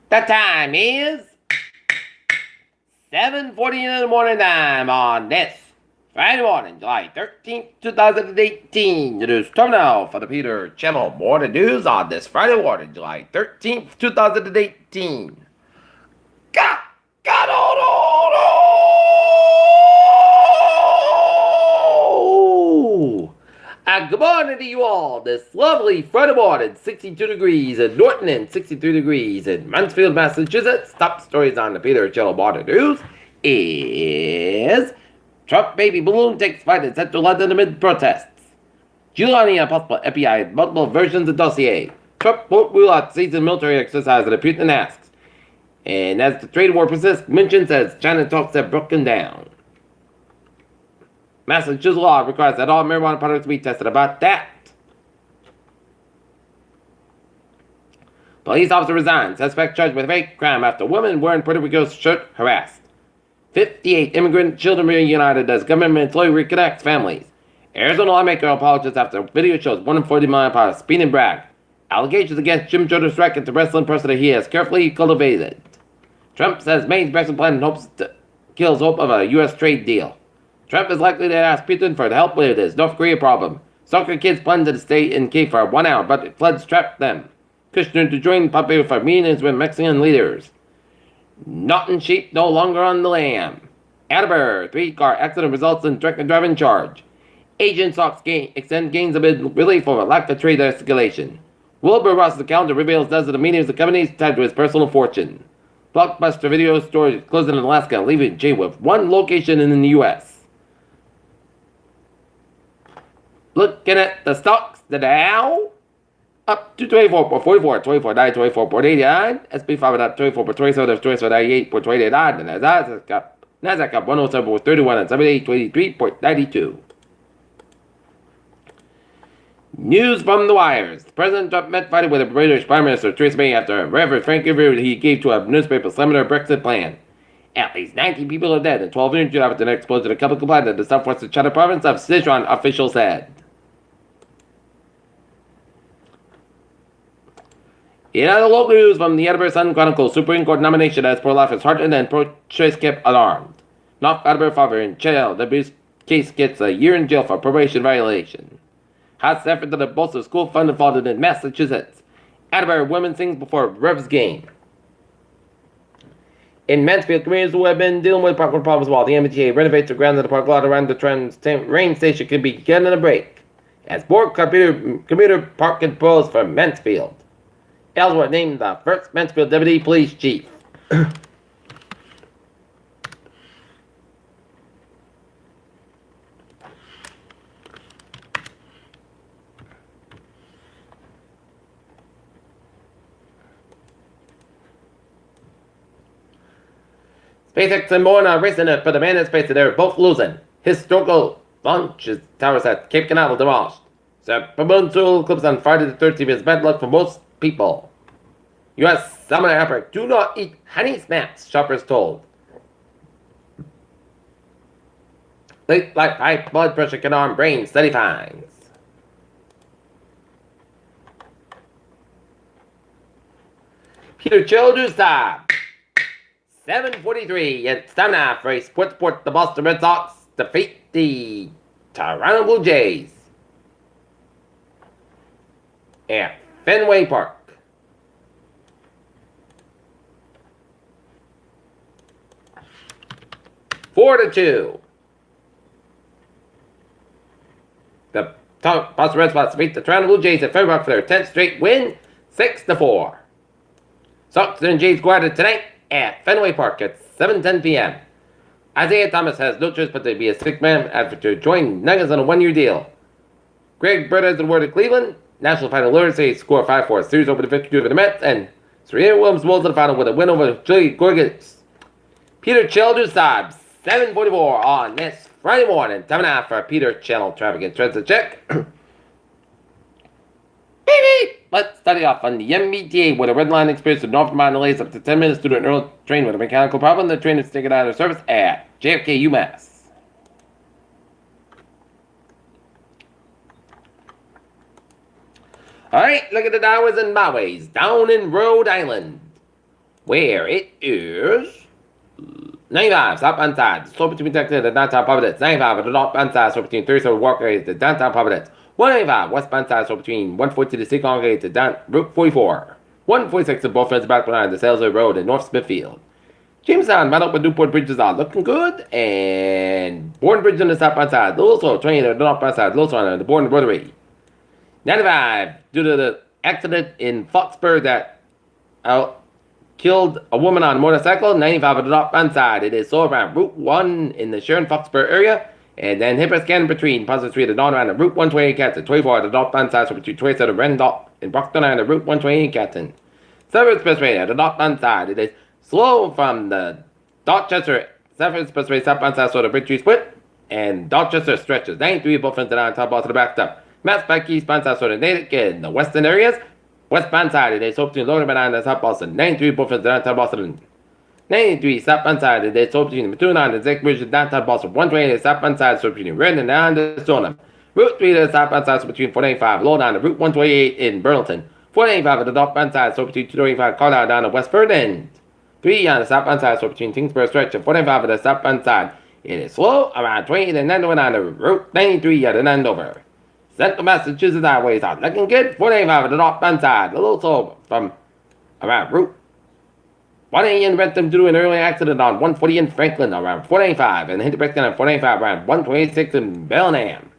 The time is 7:40 in the morning time on this Friday morning, July 13th, 2018. It is time now for the Peter Channel Morning News on this Friday morning, July 13th, 2018. God, God, oh, good morning to you all. This lovely Friday morning, 62 degrees in Norton and 63 degrees in Mansfield, Massachusetts. Top stories on the Peter Channel Morning News is Trump baby balloon takes flight in central London amid protests. Giuliani on possible FBI multiple versions of dossier. Trump won't rule out seasoned military exercise that Putin asks. And as the trade war persists, Mnuchin says China talks have broken down. Massachusetts law requires that all marijuana products be tested. About that. Police officer resigns. Suspect charged with fake crime after woman wearing Puerto Rico's shirt harassed. 58 immigrant children reunited as government employee reconnects families. Arizona lawmaker apologizes after video shows 140 mile per hour speed and brag. Allegations against Jim Jordan's record to wrestling person that he has carefully cultivated. Trump says Maine's Brexit plan kills hope of a U.S. trade deal. Trump is likely to ask Putin for help with his North Korea problem. Soccer kids plan to stay in Kiev for 1 hour, but floods trapped them. Kushner to join Pompeo for meetings with Mexican leaders. Naughton sheep no longer on the lam. Attleboro, 3-car accident results in drunk driving charge. Asian stocks extend gains amid relief over lack of trade escalation. Wilbur Ross's calendar reveals dozens of meetings of companies tied to his personal fortune. Blockbuster video store closing in Alaska, leaving chain with one location in the U.S. Looking at the stocks, the Dow up to 24.44, 24.9, 24.89, SP 500 24.27, 24.98.29, and Nasdaq up 107.31 and 78.23.92. News from the wires. President Trump met Friday with the British Prime Minister Theresa May after a rather frank interview he gave to a newspaper slamming her Brexit plan. At least 19 people are dead and 12 injured after an explosion in a chemical plant in the southwestern China province of Sichuan, officials said. In other local news from the Edinburgh Sun Chronicle, Supreme Court nomination as pro-life is heartened and pro-choice kept alarmed. Knock Edinburgh father in jail. The abuse case gets a year in jail for probation violation. House effort to the bolster school funding fallen in Massachusetts. Edinburgh women sings before Revs game. In Mansfield, communities who have been dealing with parking problems while the MBTA renovates the ground of the park lot around the train station can be getting a break. As more commuter parking pros for Mansfield. Ellsworth named the first Mansfield Deputy Police Chief. SpaceX and Bourne are racing it for the man in space, and they're both losing. Historical launch towers at Cape Canaveral demolished. So, promoting solar eclipse on Friday the 13th is bad luck for most people. U.S. summer outbreak. Do not eat honey smacks, shoppers told. Late life high blood pressure can harm brain, study finds. Peter Childers stop. 7:43. It's time now for a sports report. The Boston Red Sox defeat the Toronto Blue Jays at Fenway Park. 4-2. The Boston Red Sox beat the Toronto Blue Jays at Fenway Park for their 10th straight win, 6-4. Sox and Jays go at it tonight at Fenway Park at 7:10 p.m. Isaiah Thomas has no choice but to be a sixth man after to join Nuggets on a one-year deal. Greg Bird has the word of Cleveland. National final leaders say score 5-4 series over the 52 for the Mets, and Serena Williams rolls to the final with a win over Julie Gorgas. Peter Childers subs 7:44 on this Friday morning. Time now for Peter Channel Traffic and Transit Check. Let's study off on the MBTA with a red line experience of northbound delays up to 10 minutes due to an early train with a mechanical problem. The train is taken out of service at JFK, UMass. Alright, look at the highways and byways down in Rhode Island. where it is 95, southbound side, slope between Texas and downtown Providence. 95 at the northbound side, slope between 37 Walker to downtown Providence. 195 westbound side, slope between 140 to Seacon Gate to down Route 44. 146 to both ends back behind the Salesway Road in North Smithfield. Jamestown, right up with Newport bridges are looking good, and Borden Bridge on the southbound side, Little Slow, train on the northbound side, Little Slow on the Borden Rotary. 95, due to the accident in Foxburg that killed a woman on a motorcycle. 95 at the northbound side. It is sold around Route 1 in the Sharon-Foxburg area. And then Hipper Scan between Positive Street and on around the Route 128 Canton. 24 at the northbound side, so between 27 and Rendell in Brockton and the Route 128 Canton. 7 Expressway at the northbound side. It is slow from the Dorchester 7 Expressway southbound side, so the Bridge Street split. And Dorchester stretches 93 both ends on top to the backstop. Mass back eastbound side, so the Natick in the western areas. Westbound side, it is open to Lower Banana and South Boston. 93 both ends downtown Boston. 93 southbound side, it is open to Mattoon and the Zach Bridge in downtown Boston. 120 southbound side, so between Redden and the Stoneham. Route 3 to the southbound side, so between 485, low down to Route 128 in Burlington. 485 at the northbound side, so between 225, Carlisle down to West Ferdinand. 3 on the southbound side, so between Kingsborough Stretch and 485 at the southbound side. It is slow around 20 and Nandover on the Route 93 at the Nandover. Central Massachusetts highways are looking good. 485 at the northbound side. A little slow from around Route 180 in Rentham due to an early accident on 140 in Franklin around 485. And hit the breakdown on 485 around 126 in Bellingham.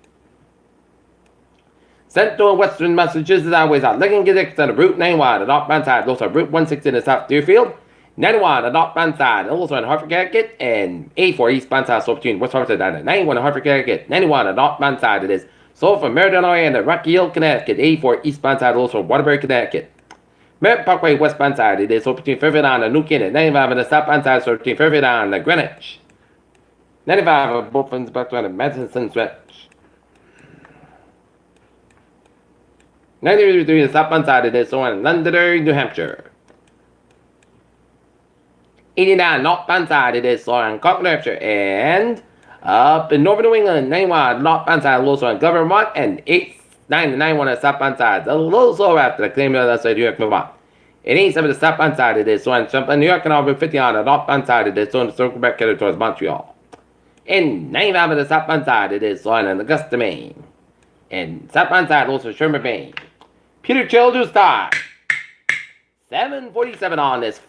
Central and Western Massachusetts highways are looking good except on Route 91 at the northbound side. Also Route 160 in the South Deerfield. 91 at the northbound side. Also in Hartford, Connecticut. And 84 eastbound side. So between West Hartford and 91 in Hartford, Connecticut. 91 at the northbound side. It is so from Meriden, Illinois, and Rocky Hill, Connecticut. 84 eastbound side, also Waterbury, Connecticut. Merritt Parkway, westbound side. It is so between Fairfield and New Canaan. 95 on the southbound side, so between Fairfield and Greenwich. 95 on both ends back to the Madison stretch. 93 on the southbound side. It is so in Londonderry, New Hampshire. 89 northbound side. It is so in Concord, New Hampshire. And up in northern New England, 91 northbound side, also in Governor Vermont, and 8991 on the southbound side. A little slower after the claim of the New York, Vermont. And 87 on the southbound side, it is so in Champlain, New York, and over 50 on the northbound side, it is so in the circle back headed towards Montreal. And 95 on the southbound side, it is so in Augusta, Maine. And southbound side, also Sherman, Maine. Peter Childers time. 7:47 on this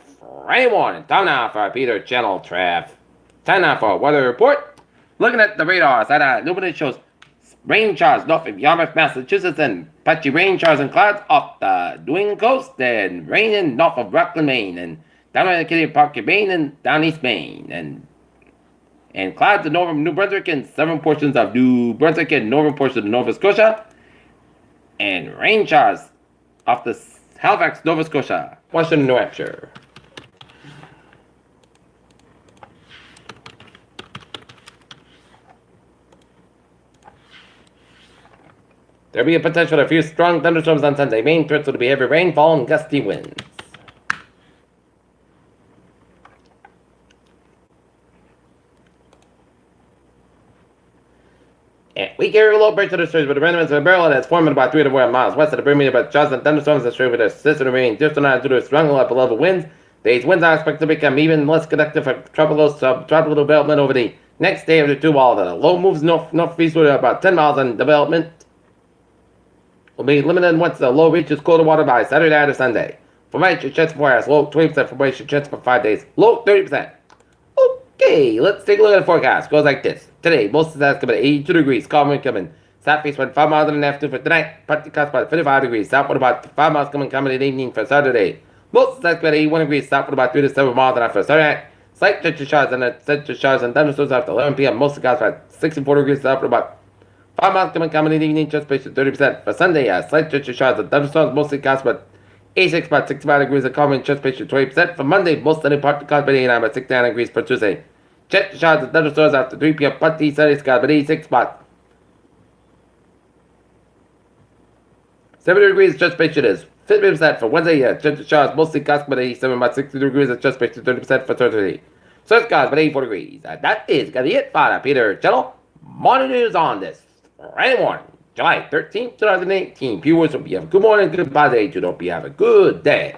Friday morning. Time now for our Peter Channel Trav. Time now for a weather report. Looking at the radar, that illuminated shows rain showers north of Yarmouth, Massachusetts, and patchy rain showers and clouds off the New England coast, and rain in north of Rockland, Maine, and down in Kitty Park, Maine, and down East Maine, and clouds in northern New Brunswick and southern portions of New Brunswick and northern portions of Nova Scotia, and rain showers off the Halifax, Nova Scotia, western New Hampshire. There will be a potential for a few strong thunderstorms on Sunday. Main threats will be heavy rainfall and gusty winds. And we carry a low pressure disturbance with a randomness of a barrel that's formed about 3 to 4 miles west of the Bermuda, but showers and thunderstorms are straight with a system of rain just not due to strong upper level winds. These winds are expected to become even less conductive for tropical development over the next day or two, while the low moves northeastward about 10 miles in development. Will be limited once the low reaches colder water by Saturday to Sunday. For moisture chance for forecast, low 20% for moisture chance for 5 days, low 30%. Okay, let's take a look at the forecast. It goes like this. Today, most of that's coming at 82 degrees, calm wind coming. Southeast wind 5 miles in the afternoon for tonight. Partly clouds about 55 degrees. Southward about 5 miles coming in the evening for Saturday. Most of that's coming at 81 degrees. Southward about 3 to 7 miles in for Saturday. Slight touch of showers and thunderstorms after 11 p.m. Most of the clouds about 64 degrees. Southward about 5 miles coming in the evening, just based 30%. For Sunday, slight touch of showers and thunderstorms, mostly clouds, but 86 about 65 degrees of calm wind, just based 20%. For Monday, most of the part of clouds, but 89 about 69 degrees for Tuesday. Check the showers and thunderstorms after 3 p.m. Partly sunny skies, but 86 about 70 degrees, just based it is 50% for Wednesday. Check the showers, mostly clouds, but 87 about 60 degrees, just based 30% for Thursday. So skies, but 84 degrees. That is gonna be it for the Peter Channel Morning News on this Friday morning, July 13th, 2018. Viewers, hope you have a good morning, goodbye day. Hope you have a good day.